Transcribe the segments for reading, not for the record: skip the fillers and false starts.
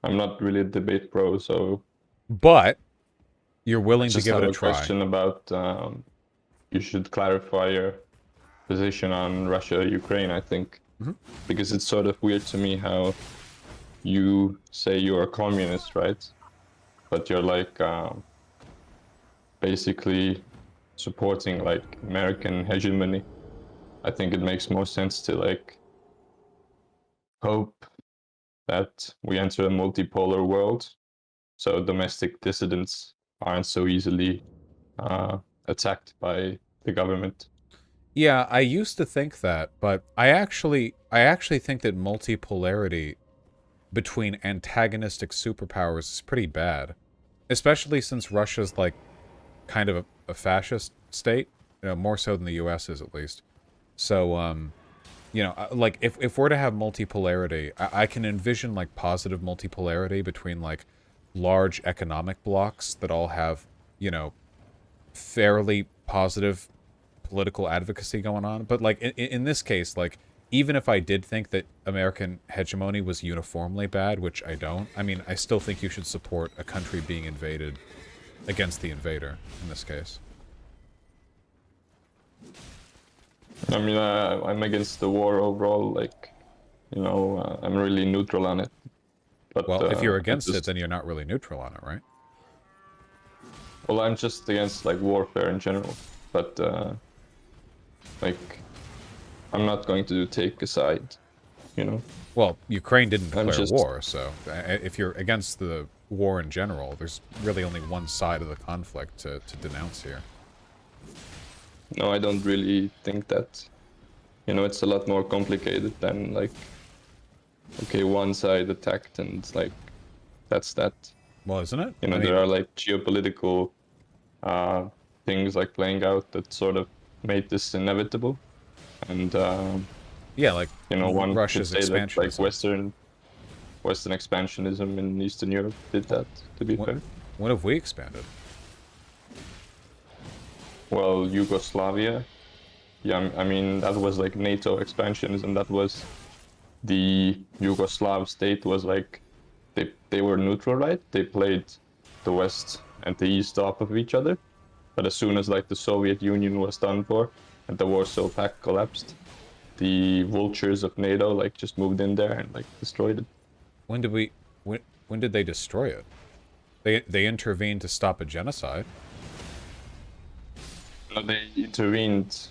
I'm not really a debate pro, so But you're I willing to just give it have a a try. question about you should clarify your position on Russia, Ukraine, I think, Mhm. because it's sort of weird to me how you say you're a communist, right? But you're like basically supporting like American hegemony. I think it makes more sense to like hope that we enter a multipolar world so domestic dissidents aren't so easily uh, attacked by the government. Yeah, I used to think that, but I actually think that multipolarity between antagonistic superpowers is pretty bad, especially since Russia's like kind of a fascist state, more so than the U.S. is at least. So, like if we're to have multipolarity, I can envision like positive multipolarity between like large economic blocks that all have, you know, fairly positive political advocacy going on. But like in this case, like even if I did think that American hegemony was uniformly bad, which I don't, I mean, I still think you should support a country being invaded against the invader in this case. I mean, I'm against the war overall. Like, I'm really neutral on it. But Well, if you're I against it, just, then you're not really neutral on it, right? well, I'm just against like warfare in general. But like, I'm not going to take a side. You know, Well, Ukraine didn't I'm declare just war, so if you're against the war in general, there's really only one side of the conflict to denounce here. no, I don't really think that. It's a lot more complicated than like, okay, one side attacked and like that's that. Well, isn't it? I There mean, are like geopolitical uh, things like playing out that sort of made this inevitable. And yeah, like one could Russia's say that like expansionism. Western expansionism in Eastern Europe did that. To be What, fair, when have we expanded? well, Yugoslavia, yeah, I mean that was like NATO expansionism. That was the Yugoslav state was like they were neutral, right? They played the West and the East off of each other. But as soon as like the Soviet Union was done for and the Warsaw Pact collapsed, the vultures of NATO like just moved in there and like destroyed it. When did we? When did they destroy it? They intervened to stop a genocide. They intervened.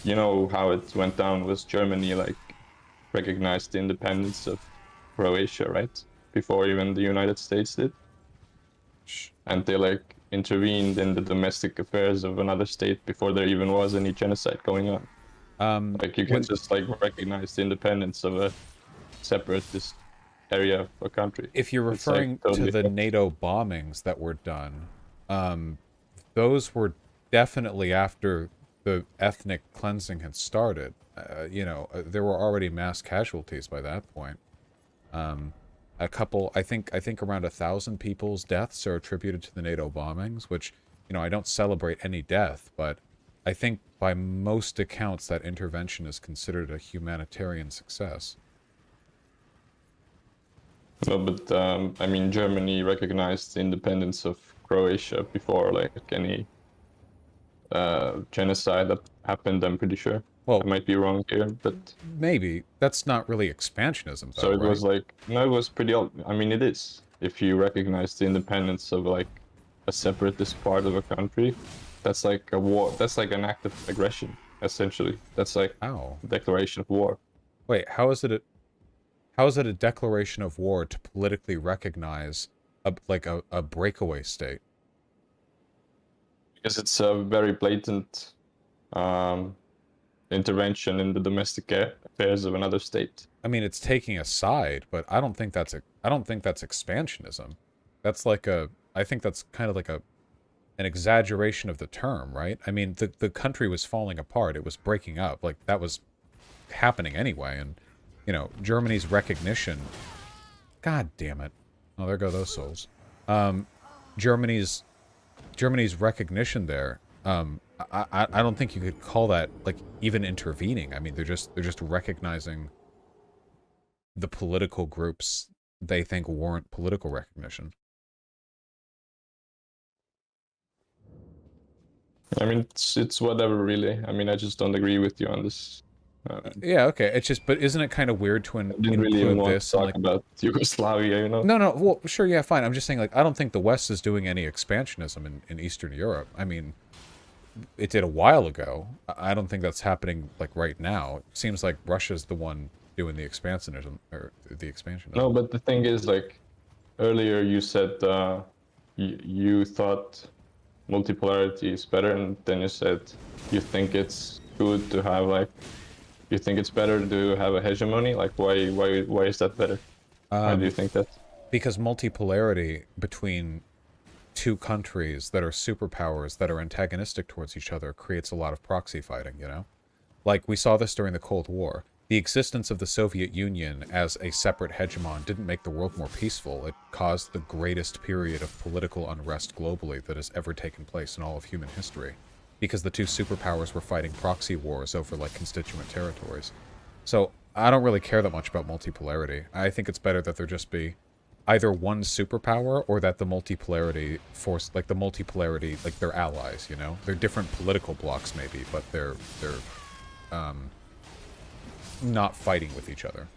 You know how it went down was Germany like recognized the independence of Croatia, right? Before even the United States did. And they like intervened in the domestic affairs of another state before there even was any genocide going on. Like you can When just like recognize the independence of a separatist area of a country. if you're It's like referring to totally the fair. NATO bombings that were done, um, those were definitely after the ethnic cleansing had started. There were already mass casualties by that point. A couple, I think around 1,000 people's deaths are attributed to the NATO bombings, which, I don't celebrate any death, but I think by most accounts that intervention is considered a humanitarian success. No, but I mean, Germany recognized the independence of Croatia before like any genocide that happened. I'm pretty sure. I Well, might be wrong here, but maybe that's not really expansionism, so though, it right? was like no, it was pretty. I mean, it is. If you recognize the independence of like a separatist part of a country, that's like a war. That's like an act of aggression, essentially. That's like How? a declaration of war. Wait, how is it a declaration of war to politically recognize a breakaway state? Because it's a very blatant um, intervention in the domestic affairs of another state. I mean, it's taking a side, but I don't think that's expansionism. That's like I think that's kind of like an exaggeration of the term, right? I mean, the country was falling apart. It was breaking up. Like that was happening anyway, and Germany's recognition. God damn it! Oh, there go those souls. Um, Germany's Germany's recognition there. I don't think you could call that like even intervening. I mean, they're just recognizing the political groups they think warrant political recognition. I mean, it's whatever, really. I mean, I just don't agree with you on this. Yeah, okay. It's just, but isn't it kind of weird to I didn't really even include want to this in talk like? about Yugoslavia, you know? No, no. Well, sure, yeah, fine. I'm just saying, like, I don't think the West is doing any expansionism in Eastern Europe. I mean, it did a while ago. I don't think that's happening like right now. It seems like Russia's the one doing the expansionism or the No, expansionism. but the thing is, like, earlier you said you thought multipolarity is better, and then you said you think it's good to have, like, you think it's better to have a hegemony. Like, why is that better? Why do you think that? Because multipolarity between two countries that are superpowers that are antagonistic towards each other creates a lot of proxy fighting, you know? Like, we saw this during the Cold War. The existence of the Soviet Union as a separate hegemon didn't make the world more peaceful. It caused the greatest period of political unrest globally that has ever taken place in all of human history. Because the two superpowers were fighting proxy wars over, like, constituent territories. So, I don't really care that much about multipolarity. I think it's better that there just be either one superpower or that the multipolarity force, like, the multipolarity, like, they're allies, you know? They're different political blocks, maybe, but they're not fighting with each other.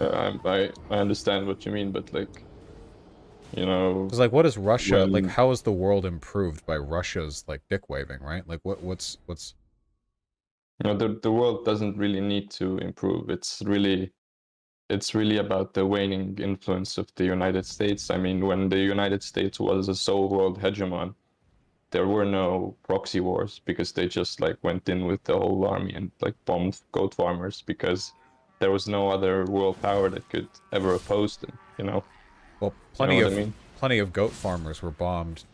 I understand what you mean, but, like, you know, Because, like, what is Russia, like, when how is the world improved by Russia's, like, dick waving, right? Like, what's, you know, the world doesn't really need to improve. It's really about the waning influence of the United States. I mean, when the United States was a sole world hegemon, there were no proxy wars because they just, like, went in with the whole army and, like, bombed goat farmers because there was no other world power that could ever oppose them, you know? well, You know what I mean? plenty of goat farmers were bombed,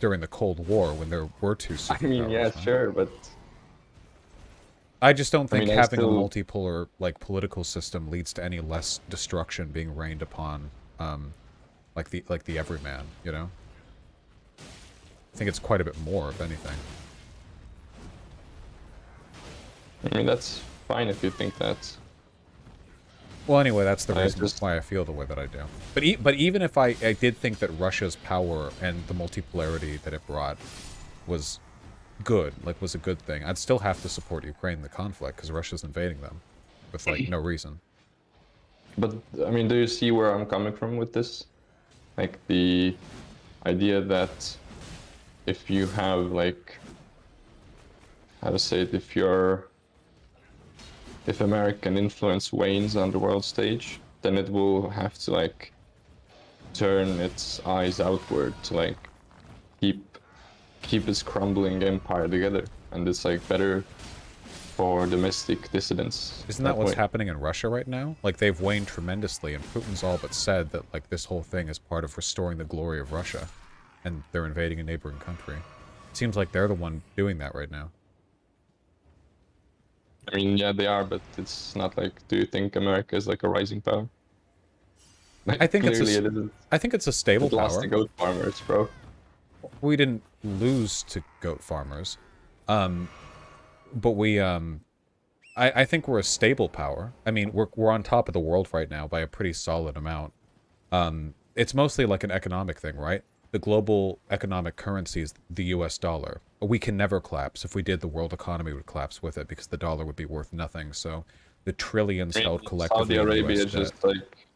during the Cold War when there were two I mean, superpowers, yeah, right? sure, but I just don't I think mean, I having a still, multipolar, like, political system leads to any less destruction being rained upon, like the everyman, you know? I think it's quite a bit more, if anything. I mean, that's fine if you think that. Well, anyway, that's the I reason just, why I feel the way that I do. But even if I did think that Russia's power and the multipolarity that it brought was good, like, was a good thing, I'd still have to support Ukraine in the conflict because Russia's invading them with, like, no reason. but I mean, do you see where I'm coming from with this? Like, the idea that if you have, like, how to say it, if American influence wanes on the world stage, then it will have to, like, turn its eyes outward to, like, keep keep its crumbling empire together, and it's, like, better for domestic dissidents Isn't that that what's way. happening in Russia right now? Like, they've waned tremendously, and Putin's all but said that, like, this whole thing is part of restoring the glory of Russia, and they're invading a neighboring country. It seems like they're the one doing that right now. I mean, yeah, they are, but it's not like. Do you think America is, like, a rising power? I Like, think it's clearly a, it isn't. I think it's a stable It lost the power. goat farmers, bro. We didn't lose to goat farmers, but we, I think we're a stable power. I mean, we're on top of the world right now by a pretty solid amount. It's mostly like an economic thing, right? The global economic currency is the US dollar. We can never collapse. If we did, the world economy would collapse with it because the dollar would be worth nothing. So the trillions I mean, held Saudi collectively in US Arabia debt. just, like,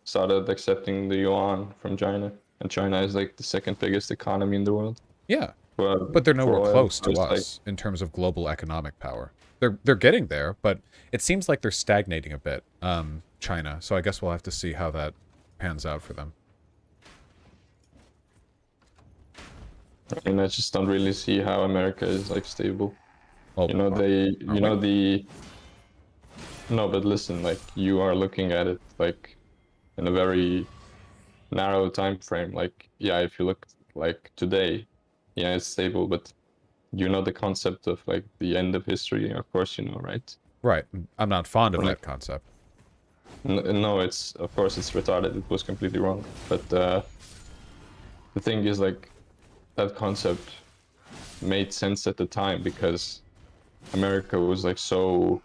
started accepting the yuan from China, and China is, like, the second biggest economy in the world Yeah, for but they're nowhere oil. close So to it's like, us in terms of global economic power. They're getting there, but it seems like they're stagnating a bit, China. So I guess we'll have to see how that pans out for them. I mean, I just don't really see how America is, like, stable. Well, You know, are we? no, but listen, like, you are looking at it, like, in a very narrow time frame. Like, yeah, if you look, like, today, yeah, it's stable, but you know the concept of, like, the end of history, of course, you know, right? Right. I'm not fond of Or, like, that concept. no, it's, of course, it's retarded. It was completely wrong. But the thing is, like, that concept made sense at the time because America was, like, so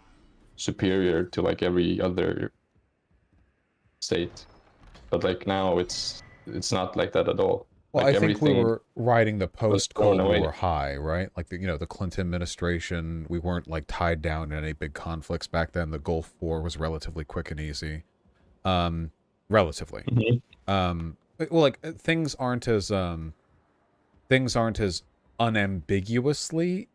superior to like every other state. But like now it's not like that at all. Well, Like I think we everything were riding the was thrown post-Cold away. War high, right? Like, the Clinton administration, we weren't, like, tied down in any big conflicts back then. The Gulf War was relatively quick and easy. Relatively. Mhm. Well, like, things aren't as unambiguously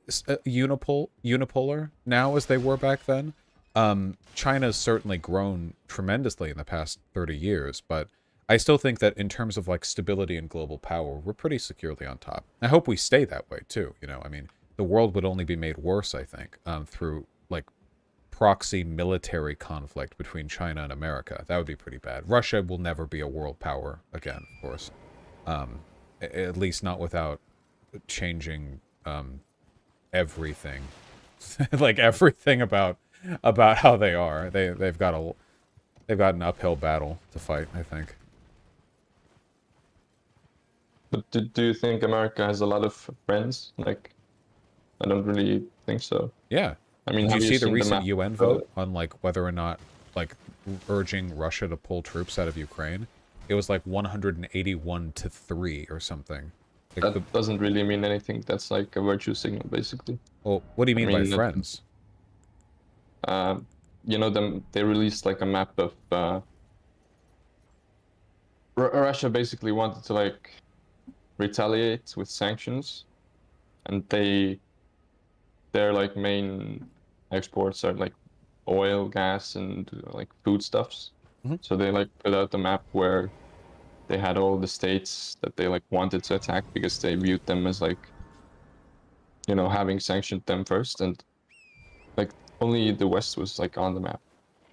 unipolar now as they were back then. China's certainly grown tremendously in the past 30 years, but I still think that in terms of like stability and global power, we're pretty securely on top. I hope we stay that way too. I mean, the world would only be made worse, I think, through like proxy military conflict between China and America. That would be pretty bad. Russia will never be a world power again, of course. At least not without changing everything, like everything about how they are. They've got an uphill battle to fight, I think. But do you think America has a lot of friends? Like, I don't really think so. Yeah. I mean, Did you have you see the seen the recent map? UN vote on like whether or not like urging Russia to pull troops out of Ukraine? It was like 181 to 3 or something. Like That doesn't really mean anything. That's like a virtue signal, basically. well, what do you I mean by mean, friends? uh, they released like a map of Russia basically wanted to like retaliate with sanctions, and their like main exports are like oil, gas, and like foodstuffs. Mhm. So they like put out the map where they had all the states that they like wanted to attack because they viewed them as like, having sanctioned them first, and like only the West was like on the map.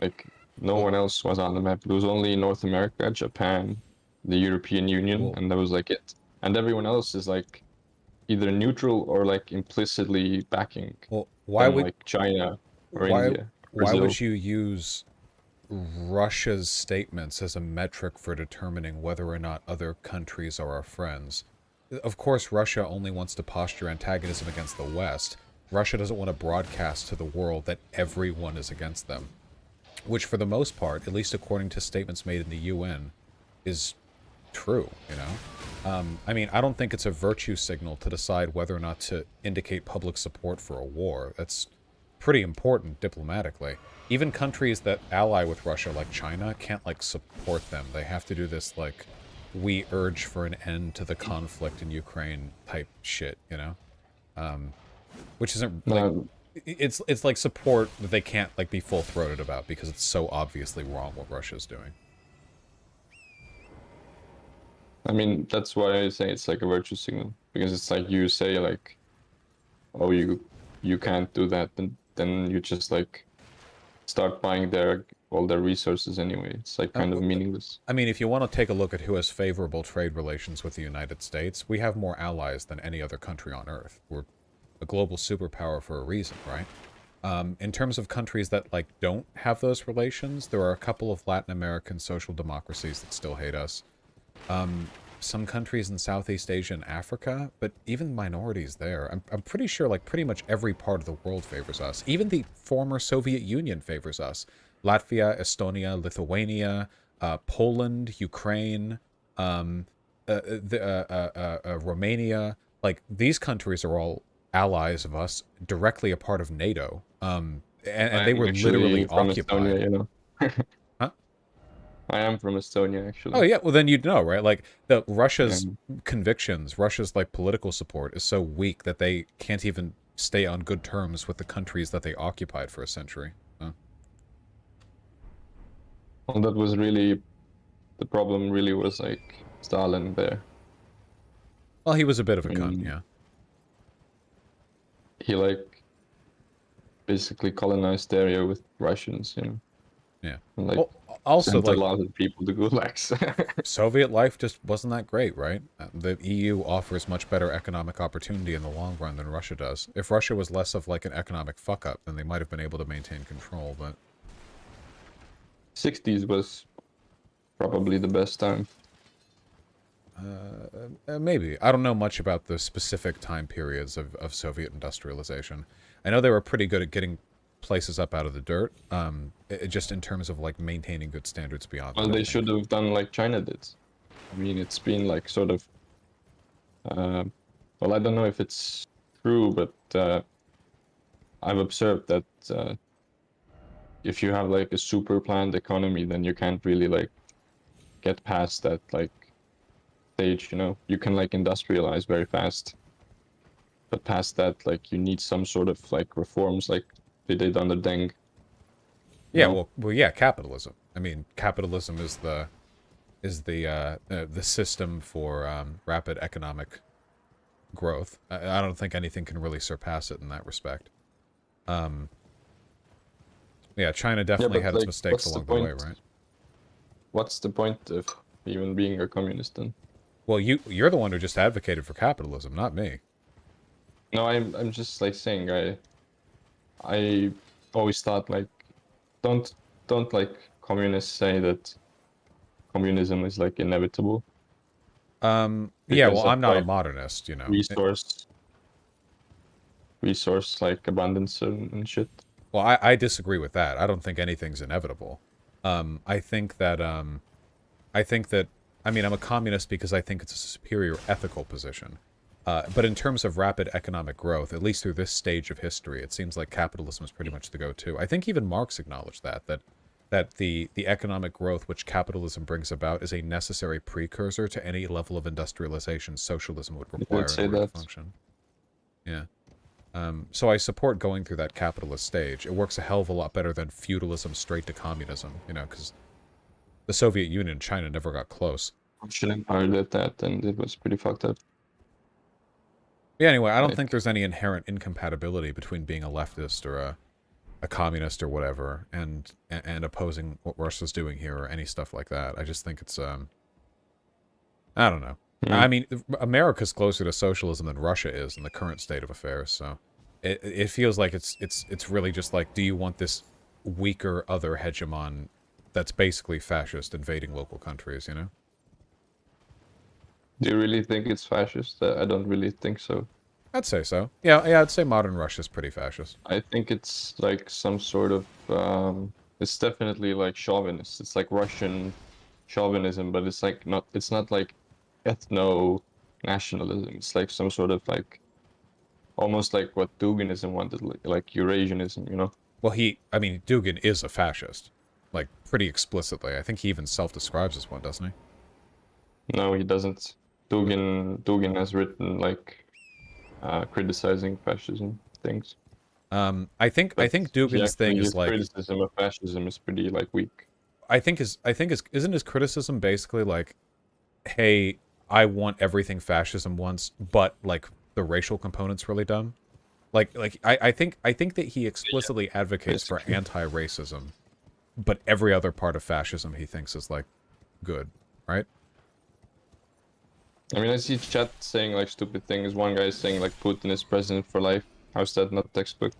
Like no Well, one else was on the map. It was only North America, Japan, the European Union, well, and that was like it. And everyone else is like either neutral or like implicitly backing well, them, like China or why India, why Brazil. would you use Russia's statements as a metric for determining whether or not other countries are our friends? Of course, Russia only wants to posture antagonism against the West. Russia doesn't want to broadcast to the world that everyone is against them, which for the most part, at least according to statements made in the UN, is true. I mean, I don't think it's a virtue signal to decide whether or not to indicate public support for a war. That's pretty important diplomatically. Even countries that ally with Russia, like China, can't, like, support them. They have to do this, like, we urge for an end to the conflict in Ukraine type shit. Which isn't, like, No, it's like support that they can't, like, be full-throated about because it's so obviously wrong what Russia's doing. I mean that's why I say it's like a virtue signal, because it's like you say like, oh, you can't do that, then you just like start buying all their resources anyway. It's like kind of meaningless. I mean, if you want to take a look at who has favorable trade relations with the United States, we have more allies than any other country on Earth. We're a global superpower for a reason, right? In terms of countries that, like, don't have those relations, there are a couple of Latin American social democracies that still hate us. Some countries in Southeast Asia and Africa, but even minorities there. I'm pretty sure, like, pretty much every part of the world favors us. Even the former Soviet Union favors us. Latvia, Estonia, Lithuania, Poland, Ukraine, Romania. Like, these countries are all allies of us, directly a part of NATO. And they I'm were literally actually from occupied. Estonia. Huh? I am from Estonia, Oh actually. yeah, well then you'd know, right? Like the Russia's Yeah. convictions, Russia's like political support is so weak that they can't even stay on good terms with the countries that they occupied for a century. Well, that was really the problem. Really, was like Stalin there. Well, he was a bit of a I cunt, mean, yeah. he like basically colonized the area with Russians, Yeah. and like Well, also sent a like lot of people to gulags. Soviet life just wasn't that great, right? The EU offers much better economic opportunity in the long run than Russia does. If Russia was less of like an economic fuck up, then they might have been able to maintain control, but 60s was probably the best time. maybe. I don't know much about the specific time periods of Soviet industrialization. I know they were pretty good at getting places up out of the dirt. Just in terms of like maintaining good standards beyond. Well, they should have done like China did. I mean, it's been like sort of. Well, I don't know if it's true, but I've observed that if you have like a super planned economy, then you can't really like get past that like stage. You know, you can like industrialize very fast, but past that, like you need some sort of like reforms, like they did under Deng. Yeah, No. well, yeah, capitalism. I mean, capitalism is the system for rapid economic growth. I don't think anything can really surpass it in that respect. Yeah, China definitely had its like, mistakes along the way, right? What's the point of even being a communist then? Well, you're the one who just advocated for capitalism, not me. No, I'm just like saying I always thought like don't like communists say that communism is like inevitable. Yeah, well, Because of, I'm not a like, modernist, you know. Resource like abundance and shit. Well, I disagree with that. I don't think anything's inevitable. I think that I mean, I'm a communist because I think it's a superior ethical position. But in terms of rapid economic growth, at least through this stage of history, it seems like capitalism is pretty much the go-to. I think even Marx acknowledged that the economic growth which capitalism brings about is a necessary precursor to any level of industrialization socialism would require in order to function. Yeah. So I support going through that capitalist stage. It works a hell of a lot better than feudalism straight to communism, you know, because the Soviet Union and China never got close. Russian Empire did that, and it was pretty fucked up. Yeah, anyway, I don't think there's any inherent incompatibility between being a leftist or a communist or whatever and opposing what Russia's doing here or any stuff like that. I just think it's I don't know. I mean, America's closer to socialism than Russia is in the current state of affairs, so it feels like it's really just like, do you want this weaker other hegemon that's basically fascist invading local countries, you know? Do you really think it's fascist? I don't really think so. I'd say so. Yeah, I'd say modern Russia's pretty fascist. I think it's like some sort of it's definitely like chauvinist. It's like Russian chauvinism, but it's like it's not like ethno nationalism. It's like some sort of like almost like what Duginism wanted, like Eurasianism, you know? Well, I mean, Dugin is a fascist, like pretty explicitly. I think he even self-describes as one, doesn't he? No, he doesn't. Dugin has written like criticizing fascism things. I think Dugin's thing is like criticism of fascism is pretty like weak. I think isn't his criticism basically like, hey, I want everything fascism wants, but like the racial component's really dumb. I think that he explicitly advocates for anti-racism, but every other part of fascism he thinks is like good, right? I mean, I see chat saying like stupid things. One guy is saying like Putin is president for life. How's that not textbook?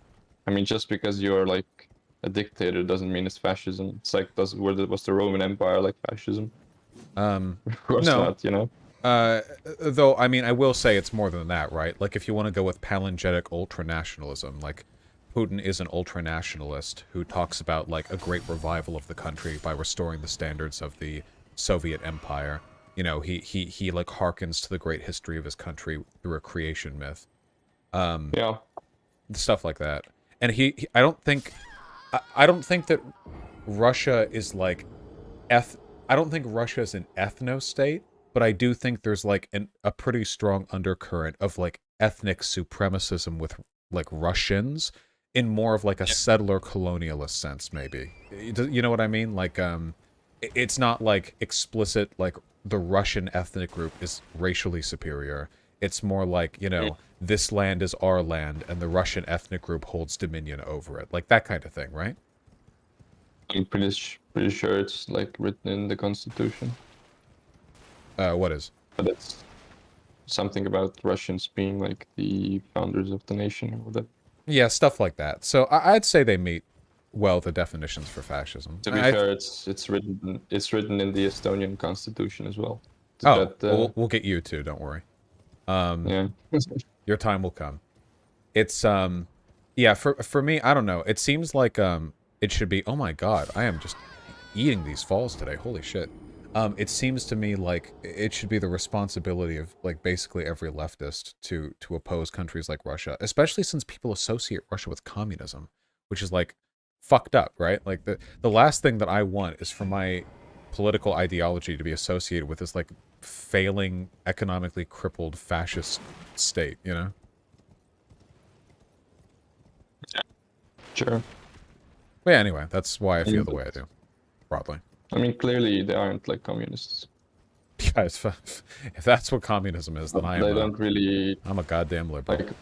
I mean, just because you're like a dictator doesn't mean it's fascism. It's like was the Roman Empire like fascism? Of course no. not, you know. Though I mean, I will say it's more than that, right? Like if you want to go with palingetic ultranationalism, like Putin is an ultranationalist who talks about like a great revival of the country by restoring the standards of the Soviet Empire. You know, he like harkens to the great history of his country through a creation myth. Yeah. Stuff like that. And I don't think that Russia is like I don't think Russia is an ethno-state, but I do think there's like a pretty strong undercurrent of like ethnic supremacism with like Russians in more of like a settler colonialist sense, maybe. You know what I mean? Like it's not like explicit like the Russian ethnic group is racially superior. It's more like, you know, this land is our land and the Russian ethnic group holds dominion over it. Like that kind of thing, right? I'm pretty sure it's like written in the Constitution. What is? But it's something about Russians being like the founders of the nation or whatever. Yeah, stuff like that. So I'd say they meet well the definitions for fascism. To be fair, it's written in the Estonian constitution as well. We'll get you too. Don't worry. Yeah. Your time will come. It's Yeah, for me, I don't know. It seems like it should be. Oh my god, I am just eating these falls today. Holy shit. It seems to me like it should be the responsibility of like basically every leftist to oppose countries like Russia, especially since people associate Russia with communism, which is like fucked up, right? Like the last thing that I want is for my political ideology to be associated with this like failing, economically crippled fascist state, you know? Sure. But yeah, anyway, that's why I feel And, the way I do, broadly. I mean, clearly they aren't like communists. Yeah, if that's what communism is, then They don't really I'm a goddamn liberal.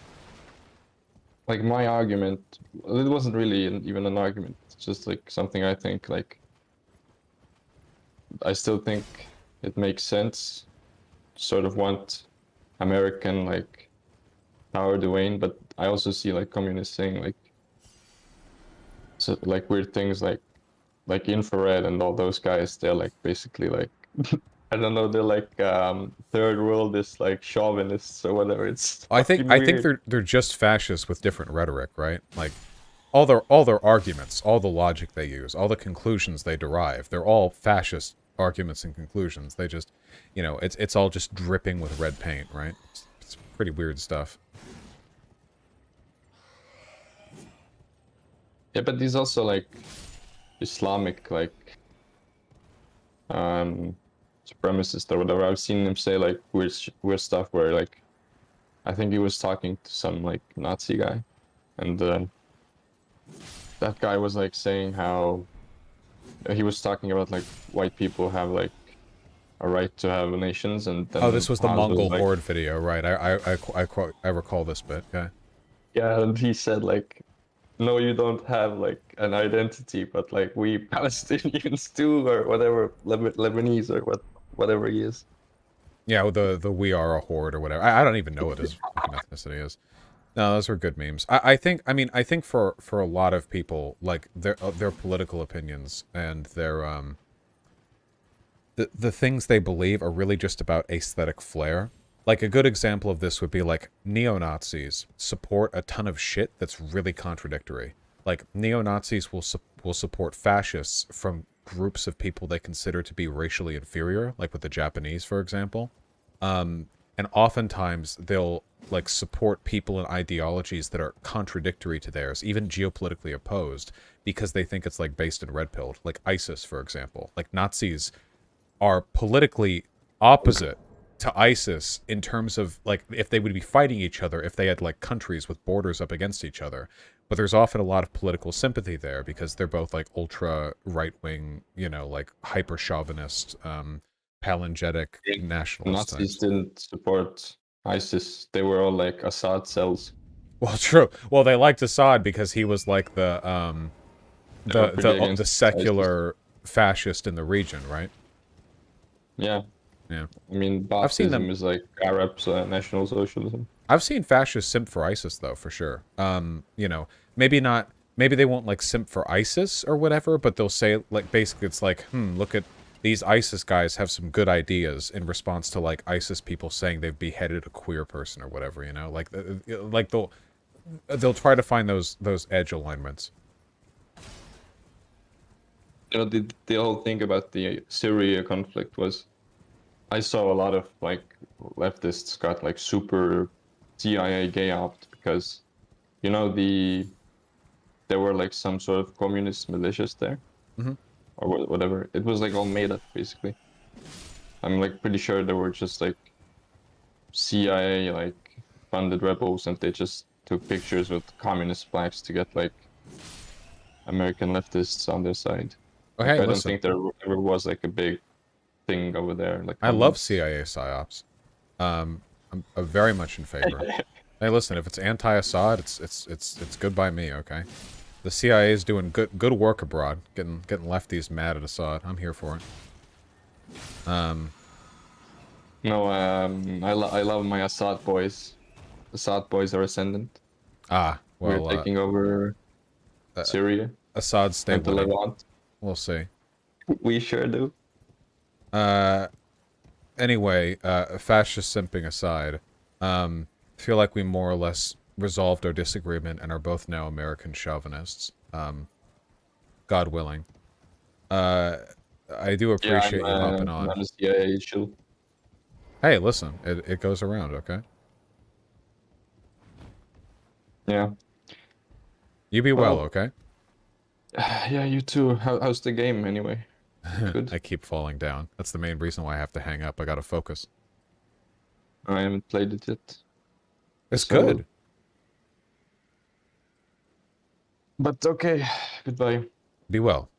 like my argument. It wasn't really even an argument. It's just like something I think. Like I still think it makes sense. Sort of want American like power to wane, but I also see like communists saying like so like weird things like infrared and all those guys. They're like basically like I don't know. They're like third world is like chauvinists or whatever. It's I fucking think weird. they're just fascists with different rhetoric, right? Like all their arguments, all the logic they use, all the conclusions they derive, they're all fascist arguments and conclusions. They just, you know, it's all just dripping with red paint, right? It's pretty weird stuff. Yeah, but these also like Islamic like supremacist or whatever. I've seen him say like weird stuff where like I think he was talking to some like Nazi guy, and that guy was like saying how he was talking about like white people have like a right to have nations, and then Oh, this was the Haas was Mongol like, horde video, right? I recall this bit. Okay. yeah, and he said like, no, you don't have like an identity, but like we Palestinians do, or whatever, Lebanese or whatever he is. Yeah, well, the we are a horde or whatever. I don't even know what his fucking ethnicity is. No, those were good memes. I think for a lot of people, like their political opinions and their the things they believe are really just about aesthetic flair. Like a good example of this would be like neo-Nazis support a ton of shit that's really contradictory. Like neo-Nazis will support fascists from groups of people they consider to be racially inferior, like with the Japanese, for example. And oftentimes they'll like support people and ideologies that are contradictory to theirs, even geopolitically opposed, because they think it's like based in red pill, like ISIS, for example. Like Nazis are politically opposite to ISIS in terms of like if they would be fighting each other if they had like countries with borders up against each other. But there's often a lot of political sympathy there because they're both like ultra right wing, you know, like hyper chauvinist, palingetic nationalist Nazis types. didn't support ISIS. They were all like Assad cells. Well, true. Well, they liked Assad because he was like They were pretty the against ISIS. secular fascist in the region, right? Yeah, Yeah. I mean, I've seen them. Baathism is like Arab national socialism. I've seen fascists simp for ISIS though, for sure. You know, maybe not. Maybe they won't like simp for ISIS or whatever, but they'll say like basically it's like, look at these ISIS guys have some good ideas in response to like ISIS people saying they've beheaded a queer person or whatever. You know, like they'll try to find those edge alignments. You know, the whole thing about the Syria conflict was I saw a lot of like leftists got like super CIA gay opt because you know there were like some sort of communist militias there Mhm. or whatever. It was like all made up basically. I'm like pretty sure they were just like CIA like funded rebels and they just took pictures with communist flags to get like American leftists on their side. Oh, Like hey, I don't listen, think there ever was like a big thing over there like I love communists. CIA psyops. I'm very much in favor. Hey, listen, if it's anti-Assad, it's good by me. Okay, the CIA is doing good work abroad, getting lefties mad at Assad. I'm here for it. No, I love my Assad boys. Assad boys are ascendant. We're Well, taking over uh, Syria Assad stay and the winning. Levant. We'll see. We sure do. Uh, anyway, fascist simping aside, feel like we more or less resolved our disagreement and are both now American chauvinists. God willing. I do appreciate you hopping on. I'm a CIA issue. Hey, listen, it goes around, okay? Yeah. You be well, okay? Yeah, you too. How's the game anyway? Good. I keep falling down. That's the main reason why I have to hang up. I gotta focus. I haven't played it yet. It's So- good. But okay, goodbye. Be well.